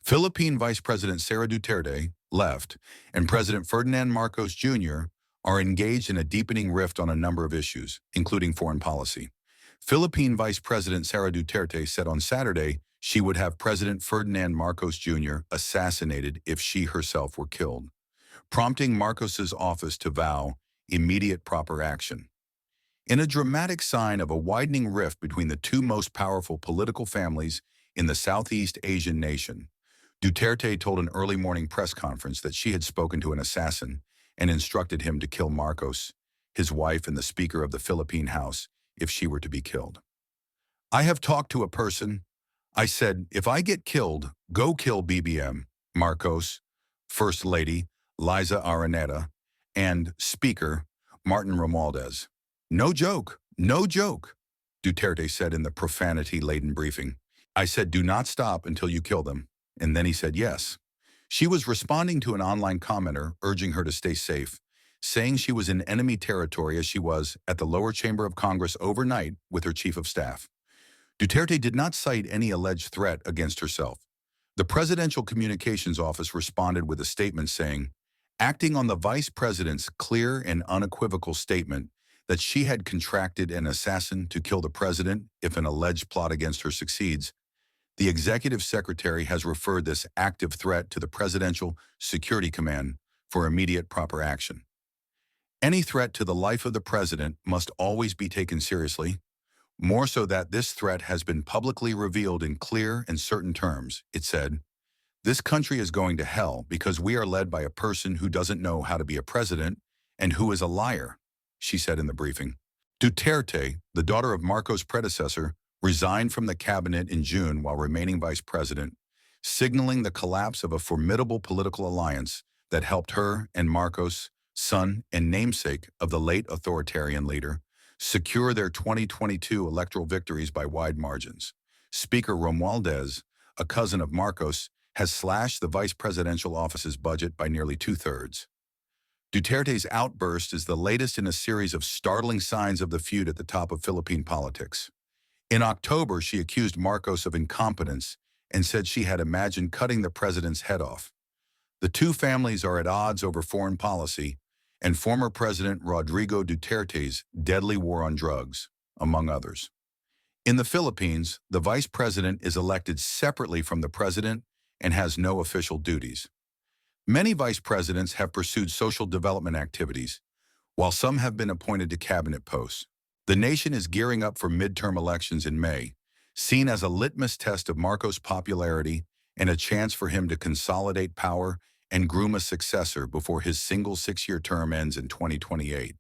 Philippine Vice President Sara Duterte, left, and President Ferdinand Marcos Jr. are engaged in a deepening rift on a number of issues, including foreign policy. Philippine Vice President Sara Duterte said on Saturday she would have President Ferdinand Marcos Jr. assassinated if she herself were killed, prompting Marcos's office to vow immediate proper action. In a dramatic sign of a widening rift between the two most powerful political families in the Southeast Asian nation, Duterte told an early morning press conference that she had spoken to an assassin and instructed him to kill Marcos, his wife and the Speaker of the Philippine House, if she were to be killed. "I have talked to a person. I said, if I get killed, go kill BBM, Marcos, First Lady Liza Araneta, and Speaker Martin Romualdez. No joke, no joke," Duterte said in the profanity-laden briefing. "I said, do not stop until you kill them." And then he said yes. She was responding to an online commenter urging her to stay safe, saying she was in enemy territory as she was at the lower chamber of Congress overnight with her chief of staff. Duterte did not cite any alleged threat against herself. The Presidential Communications Office responded with a statement saying, acting on the vice president's clear and unequivocal statement that she had contracted an assassin to kill the president if an alleged plot against her succeeds, the executive secretary has referred this active threat to the Presidential Security Command for immediate proper action. Any threat to the life of the president must always be taken seriously, more so that this threat has been publicly revealed in clear and certain terms, it said. "This country is going to hell because we are led by a person who doesn't know how to be a president and who is a liar," she said in the briefing. Duterte, the daughter of Marcos' predecessor, resigned from the cabinet in June while remaining vice president, signaling the collapse of a formidable political alliance that helped her and Marcos, son and namesake of the late authoritarian leader, secure their 2022 electoral victories by wide margins. Speaker Romualdez, a cousin of Marcos, has slashed the vice presidential office's budget by nearly 2/3. Duterte's outburst is the latest in a series of startling signs of the feud at the top of Philippine politics. In October, she accused Marcos of incompetence and said she had imagined cutting the president's head off. The two families are at odds over foreign policy and former President Rodrigo Duterte's deadly war on drugs, among others. In the Philippines, the vice president is elected separately from the president and has no official duties. Many vice presidents have pursued social development activities, while some have been appointed to cabinet posts. The nation is gearing up for midterm elections in May, seen as a litmus test of Marcos' popularity and a chance for him to consolidate power and groom a successor before his single 6-year term ends in 2028.